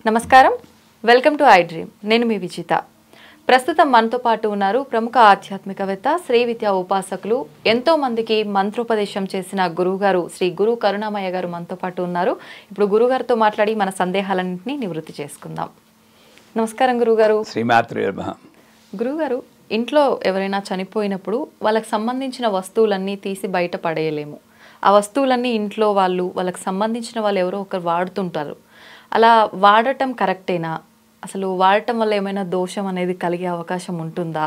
నమస్కారం, welcome to I dream. నేను మీ విజిత. ప్రస్తుతం మనతో పాటు ఉన్నారు ప్రముఖ ఆధ్యాత్మికవేత్త, శ్రీ విద్యా ఉపాసకులు, ఎంతో మందికి మంత్రోపదేశం చేసిన గురువుగారు శ్రీ గురు కరుణామయ్య గారు మనతో పాటు ఉన్నారు. ఇప్పుడు గురుగారితో మాట్లాడి మన సందేహాలన్నింటినీ నివృత్తి చేసుకుందాం. నమస్కారం గురుగారు. శ్రీమాత్రే నమః. గురుగారు, ఇంట్లో ఎవరైనా చనిపోయినప్పుడు వాళ్ళకి సంబంధించిన వస్తువులన్నీ తీసి బయట పడేయలేము. ఆ వస్తువులన్నీ ఇంట్లో వాళ్ళకి సంబంధించిన వాళ్ళు ఎవరో ఒకరు వాడుతుంటారు. అలా వాడటం కరెక్టేనా? అసలు వాడటం వల్ల ఏమైనా దోషం అనేది కలిగే అవకాశం ఉంటుందా?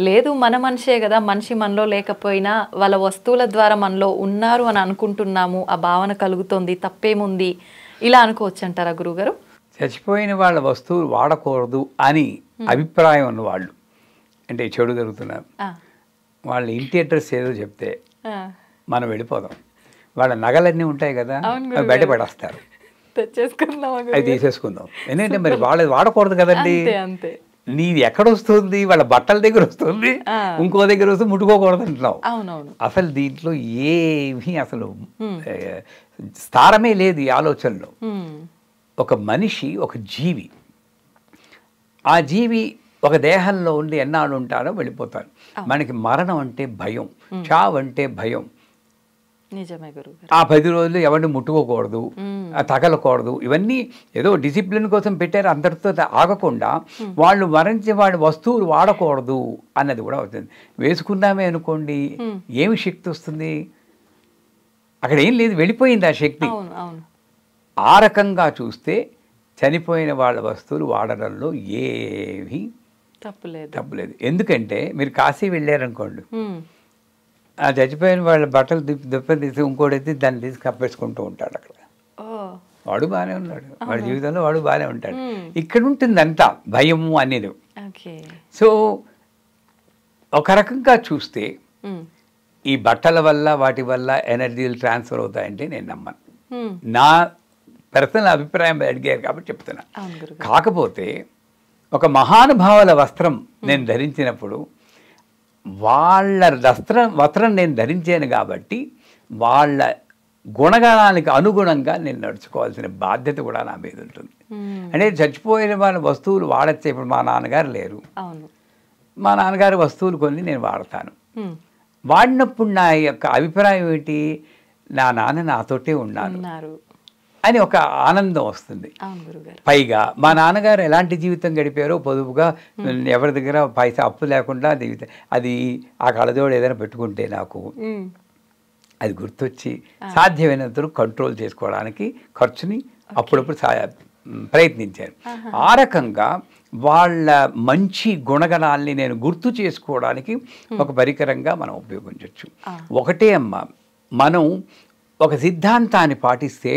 లేదు, మన మనిషే కదా, మనిషి మనలో లేకపోయినా వాళ్ళ వస్తువుల ద్వారా మనలో ఉన్నారు అని అనుకుంటున్నాము, ఆ భావన కలుగుతోంది, తప్పేముంది, ఇలా అనుకోవచ్చు అంటారా గురుగారు? చచ్చిపోయిన వాళ్ళ వస్తువులు వాడకూడదు అని అభిప్రాయం ఉన్న వాళ్ళు, అంటే చెడు జరుగుతున్నారు, వాళ్ళ ఇంటి అడ్రస్ ఏదో చెప్తే మనం వెళ్ళిపోదాం. వాళ్ళ నగలన్నీ ఉంటాయి కదా, అవి బయట పడేస్తారు, అది తీసేసుకుందాం. ఎందుకంటే మరి వాళ్ళది వాడకూడదు కదండి. నీది ఎక్కడ వస్తుంది? వాళ్ళ బట్టల దగ్గర వస్తుంది, ఇంకో దగ్గర వస్తే ముట్టుకోకూడదు అంటున్నావు. అసలు దీంట్లో ఏమీ అసలు స్థారమే లేదు ఈ ఆలోచనలో. ఒక మనిషి ఒక జీవి, ఆ జీవి ఒక దేహంలో ఉండి ఎన్నాళ్ళు ఉంటారో వెళ్ళిపోతారు. మనకి మరణం అంటే భయం, చావు అంటే భయం. ఆ 10 రోజులు ఎవరిని ముట్టుకోకూడదు, తగలకూడదు, ఇవన్నీ ఏదో డిసిప్లిన్ కోసం పెట్టారు. అందరితో ఆగకుండా వాళ్ళు మరణించే వాళ్ళ వస్తువులు వాడకూడదు అన్నది కూడా అవుతుంది. వేసుకున్నామే అనుకోండి, ఏమి శక్తి వస్తుంది? అక్కడ ఏం లేదు, వెళ్ళిపోయింది ఆ శక్తి. ఆ రకంగా చూస్తే చనిపోయిన వాళ్ళ వస్తువులు వాడడంలో ఏమీ తప్పులేదు. ఎందుకంటే మీరు కాశీ వెళ్ళారనుకోండి, ఆ చచ్చిపోయిన వాళ్ళ బట్టలు దుప్పని తీసి ఇంకోటి దాన్ని తీసి కప్పేసుకుంటూ ఉంటాడు. అక్కడ వాడు బాగానే ఉన్నాడు, వాడి జీవితంలో వాడు బాగానే ఉంటాడు. ఇక్కడ ఉంటుంది అంతా భయము అనేది. సో ఒక రకంగా చూస్తే ఈ బట్టల వల్ల వాటి వల్ల ఎనర్జీలు ట్రాన్స్ఫర్ అవుతాయంటే నేను నమ్మను. నా పర్సనల్ అభిప్రాయం అడిగారు కాబట్టి చెప్తున్నా. కాకపోతే ఒక మహానుభావుల వస్త్రం నేను ధరించినప్పుడు వాళ్ళ వస్త్రం నేను ధరించాను కాబట్టి వాళ్ళ గుణగణానికి అనుగుణంగా నేను నడుచుకోవాల్సిన బాధ్యత కూడా నా మీద ఉంటుంది. అంటే చచ్చిపోయిన వాళ్ళ వస్తువులు వాడచ్చే. ఇప్పుడు మా నాన్నగారు లేరు, మా నాన్నగారి వస్తువులు కొన్ని నేను వాడతాను. వాడినప్పుడు నా యొక్క అభిప్రాయం ఏంటి? నా నాన్న నాతోటే ఉన్నారు అని ఒక ఆనందం వస్తుంది. పైగా మా నాన్నగారు ఎలాంటి జీవితం గడిపారో, పొదుపుగా, ఎవరి దగ్గర పైసా అప్పు లేకుండా అది ఆ కళ్ళజోడు ఏదైనా పెట్టుకుంటే నాకు అది గుర్తొచ్చి సాధ్యమైనంత కంట్రోల్ చేసుకోవడానికి ఖర్చుని అప్పుడప్పుడు ప్రయత్నించాను. ఆ రకంగా వాళ్ళ మంచి గుణగణాలని నేను గుర్తు చేసుకోవడానికి ఒక పరికరంగా మనం ఉపయోగించవచ్చు. ఒకటే అమ్మ, మనం ఒక సిద్ధాంతాన్ని పాటిస్తే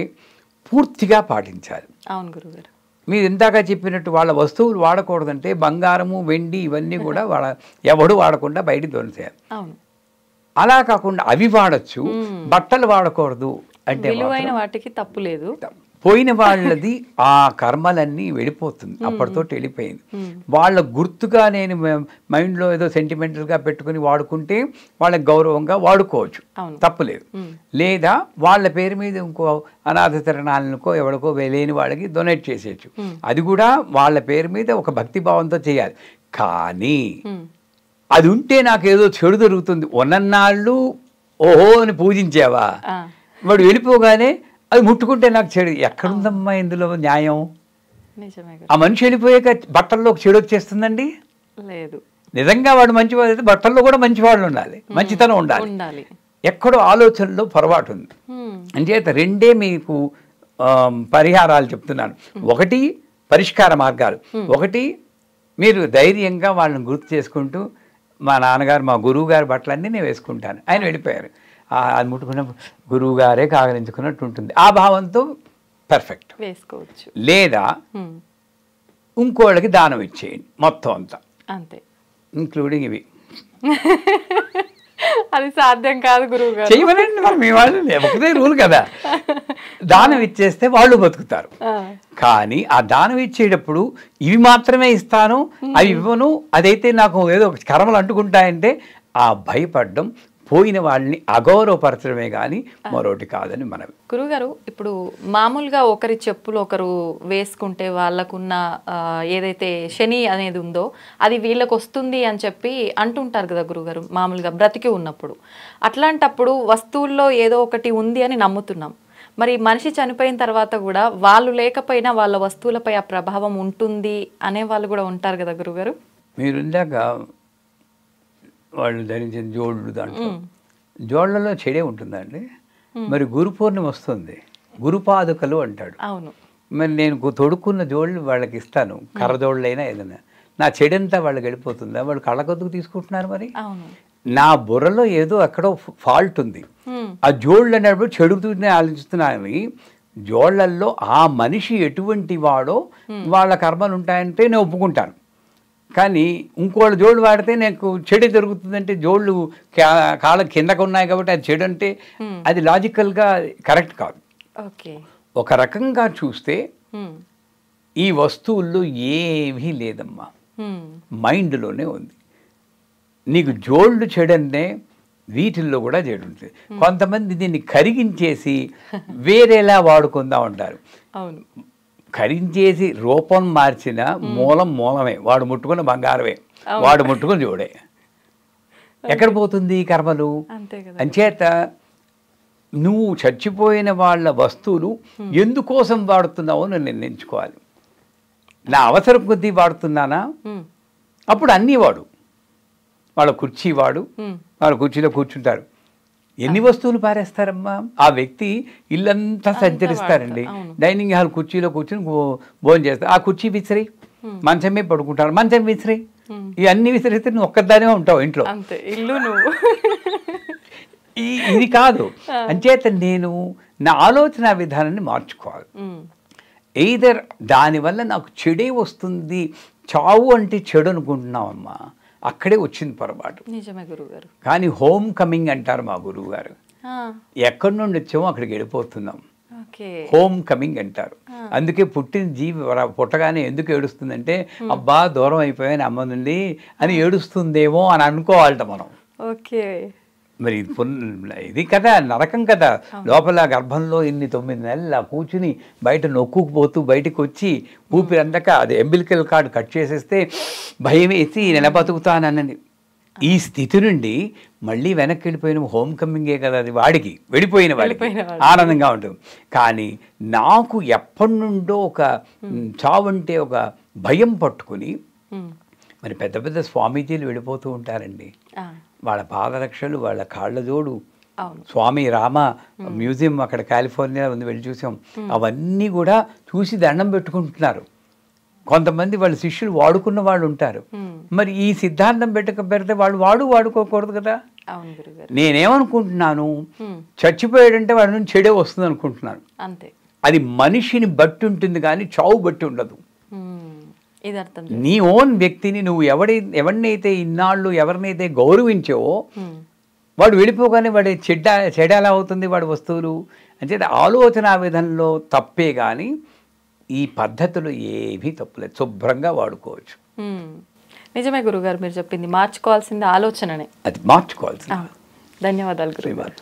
పూర్తిగా పాటించాలి. అవును గురుగారు. మీరు ఇందాక చెప్పినట్టు వాళ్ళ వస్తువులు వాడకూడదంటే బంగారము, వెండి ఇవన్నీ కూడా ఎవడు వాడకుండా బయట దొరికేయాలి. అలా కాకుండా అవి వాడచ్చు, బట్టలు వాడకూడదు అంటే వాటికి తప్పు లేదు. పోయిన వాళ్ళది ఆ కర్మలన్నీ వెళ్ళిపోతుంది, అప్పటితో వెళ్ళిపోయింది. వాళ్ళ గుర్తుగా నేను మైండ్లో ఏదో సెంటిమెంటల్గా పెట్టుకుని వాడుకుంటే వాళ్ళకి గౌరవంగా వాడుకోవచ్చు, తప్పులేదు. లేదా వాళ్ళ పేరు మీద ఇంకో అనాథ తరణాలనుకో ఎవరికో లేని వాళ్ళకి డొనేట్ చేసేయచ్చు. అది కూడా వాళ్ళ పేరు మీద ఒక భక్తిభావంతో చేయాలి. కానీ అది ఉంటే నాకు ఏదో చెడు జరుగుతుంది, ఉన్నన్నాళ్ళు ఓహో అని పూజించావా, వాడు వెళ్ళిపోగానే అది ముట్టుకుంటే నాకు చెడు, ఎక్కడుందమ్మా ఇందులో న్యాయం? ఆ మనిషి వెళ్ళిపోయాక బట్టల్లో చెడు వచ్చేస్తుందండి? లేదు. నిజంగా వాడు మంచివాడు అయితే బట్టల్లో కూడా మంచివాళ్ళు ఉండాలి, మంచితనం ఉండాలి. ఎక్కడో ఆలోచనలో పొరపాటు ఉంది. అంచేత రెండే మీకు పరిహారాలు చెప్తున్నాను. ఒకటి పరిష్కార మార్గాలు, ఒకటి మీరు ధైర్యంగా వాళ్ళని గుర్తు చేసుకుంటూ, మా నాన్నగారు మా గురువు గారి బట్టలన్నీ నేను వేసుకుంటాను, ఆయన వెళ్ళిపోయారు, అది ముట్టుకున్నప్పుడు గురువు గారే కాగలించుకున్నట్టు ఉంటుంది. ఆ భావంతో పర్ఫెక్ట్ వేసుకోవచ్చు. లేదా ఇంకోళ్ళకి దానం ఇచ్చేయండి మొత్తం అంతా, అంతే, ఇంక్లూడింగ్ ఇవి. అది సాధ్యం కాదు గురువు గారు. చేయమనండి, మరి మీ వాళ్ళు ఒకటే రూల్ కదా. దానం ఇచ్చేస్తే వాళ్ళు బతుకుతారు. కానీ ఆ దానం ఇచ్చేటప్పుడు ఇవి మాత్రమే ఇస్తాను, అవి ఇవ్వను, అదైతే నాకు ఏదో కర్మలు అంటుకుంటాయంటే ఆ భయపడడం పోయిన వాళ్ళని అగౌరవపరచడమే కానీ మరొకటి కాదని మనం. గురుగారు, ఇప్పుడు మామూలుగా ఒకరి చెప్పులు ఒకరు వేసుకుంటే వాళ్ళకున్న ఏదైతే శని అనేది ఉందో అది వీళ్ళకి వస్తుంది అని చెప్పి అంటుంటారు కదా గురుగారు, మామూలుగా బ్రతికి ఉన్నప్పుడు. అట్లాంటప్పుడు వస్తువుల్లో ఏదో ఒకటి ఉంది అని నమ్ముతున్నాం. మరి మనిషి చనిపోయిన తర్వాత కూడా వాళ్ళు లేకపోయినా వాళ్ళ వస్తువులపై ఆ ప్రభావం ఉంటుంది అనే వాళ్ళు కూడా ఉంటారు కదా గురుగారు. మీరు ఇందాక వాళ్ళు ధరించిన జోళ్ళు, దాంట్లో జోళ్లలో చెడే ఉంటుందండి. మరి గురు పౌర్ణమి వస్తుంది, గురుపాదుకలు అంటాడు. అవును. మరి నేను తొడుక్కున్న జోళ్ళు వాళ్ళకి ఇస్తాను, కర్రజోళ్ళైనా ఏదైనా, నా చెడంతా వాళ్ళకి వెళ్ళిపోతుందా? వాళ్ళు కళ్ళకొద్దుకు తీసుకుంటున్నారు. మరి నా బుర్రలో ఏదో ఎక్కడో ఫాల్ట్ ఉంది. ఆ జోళ్ళు అనేప్పుడు చెడుతూనే ఆలోచిస్తున్నాను. జోళ్లల్లో ఆ మనిషి ఎటువంటి వాడో వాళ్ళ కర్మలు ఉంటాయంటే నేను ఒప్పుకుంటాను. కానీ ఇంకోళ్ళు జోళ్ళు వాడితే నాకు చెడు జరుగుతుందంటే, జోళ్ళు కాళ్ళ కిందకు ఉన్నాయి కాబట్టి అది చెడు అంటే అది లాజికల్గా కరెక్ట్ కాదు. ఒక రకంగా చూస్తే ఈ వస్తువుల్లో ఏమీ లేదమ్మా, మైండ్లోనే ఉంది. నీకు జోళ్ళు చెడంటే వీటిల్లో కూడా చెడు ఉంటుంది. కొంతమంది దీన్ని కరిగించేసి వేరేలా వాడుకుందాం అంటారు. అవును, కరించేసి రూపం మార్చిన మూలమే. వాడు ముట్టుకున్న బంగారమే, వాడు ముట్టుకుని జోడే. ఎక్కడ పోతుంది ఈ కర్మలు? అంచేత నువ్వు చచ్చిపోయిన వాళ్ళ వస్తువులు ఎందుకోసం వాడుతున్నావో నేను నిర్ణయించుకోవాలి. నా అవసరం కొద్దీ వాడుతున్నానా? అప్పుడు అన్నీ వాడు. వాళ్ళ కుర్చీ వాడు, వాళ్ళ కుర్చీలో కూర్చుంటారు. ఎన్ని వస్తువులు పారేస్తారమ్మా? ఆ వ్యక్తి ఇల్లంతా సంచరిస్తారండి. డైనింగ్ హాల్ కుర్చీలో కూర్చుని భోజనం చేస్తారు. ఆ కుర్చీ విసిరి మంచమే పడుకుంటారు, మంచం విసిరి, ఇవన్నీ విసిరిస్తే నువ్వు ఒక్కదానే ఉంటావు ఇంట్లో. ఇల్లు నువ్వు. ఇది కాదు. అంచేత నేను నా ఆలోచన విధానాన్ని మార్చుకోవాలి. ఎయిదర్ దానివల్ల నాకు చెడే వస్తుంది, చావు అంటే చెడు అనుకుంటున్నావమ్మా, అక్కడే వచ్చింది పొరపాటు. నిజమే గురుగారు. కానీ హోమ్ కమింగ్ అంటారు మా గురువు గారు. ఎక్కడి నుండి వచ్చామో అక్కడికి వెళ్ళిపోతున్నాం, హోమ్ కమింగ్ అంటారు. అందుకే పుట్టిన జీవి పుట్టగానే ఎందుకు ఏడుస్తుందంటే, అబ్బా దూరం అయిపోయాను అమ్మ నుండి అని ఏడుస్తుందేమో అని అనుకోవాలట మనం. మరి ఇది కదా నరకం కదా. లోపల గర్భంలో 9 నెలలు కూర్చుని బయట నొక్కుకుపోతూ బయటకు వచ్చి ఊపిరి అందక అది ఎంబిలికల్ కార్డు కట్ చేసేస్తే భయం వేసి బతుకుతానని ఈ స్థితి నుండి మళ్ళీ వెనక్కి వెళ్ళిపోయిన హోమ్ కమింగే కదా అది. వాడికి వెళ్ళిపోయిన వాడికి ఆనందంగా ఉంటుంది. కానీ నాకు ఎప్పటి నుండో ఒక చావంటే ఒక భయం పట్టుకుని, మరి పెద్ద పెద్ద స్వామీజీలు వెళ్ళిపోతూ ఉంటారండి. వాళ్ళ పాదరక్షలు, వాళ్ళ కాళ్ళ జోడు, స్వామి రామ మ్యూజియం అక్కడ కాలిఫోర్నియా ఉంది, వెళ్ళి చూసాం. అవన్నీ కూడా చూసి దండం పెట్టుకుంటున్నారు. కొంతమంది వాళ్ళ శిష్యులు వాడుకున్న వాళ్ళు ఉంటారు. మరి ఈ సిద్ధాంతం పెడితే వాళ్ళు వాడుకోకూడదు కదా. నేనేమనుకుంటున్నాను, చచ్చిపోయాడంటే వాడి నుంచి చెడే వస్తుంది అనుకుంటున్నాను. అది మనిషిని బట్టి ఉంటుంది కానీ చావు బట్టి ఉండదు. నీ ఓన్ వ్యక్తిని నువ్వు ఎవరినైతే ఇన్నాళ్ళు ఎవరినైతే గౌరవించావో వాడు వెళ్ళిపోగానే వాడి చెడ్డ ఎలా అవుతుంది వాడి వస్తువులు అంటే ఆలోచన విధంలో తప్పే కానీ ఈ పద్ధతులు ఏమీ తప్పులేదు, శుభ్రంగా వాడుకోవచ్చు. నిజమే గురుగారు, మీరు చెప్పింది మార్చుకోవాల్సింది ఆలోచననే, అది మార్చుకోవాల్సింది. ధన్యవాదాలు గురుగారు.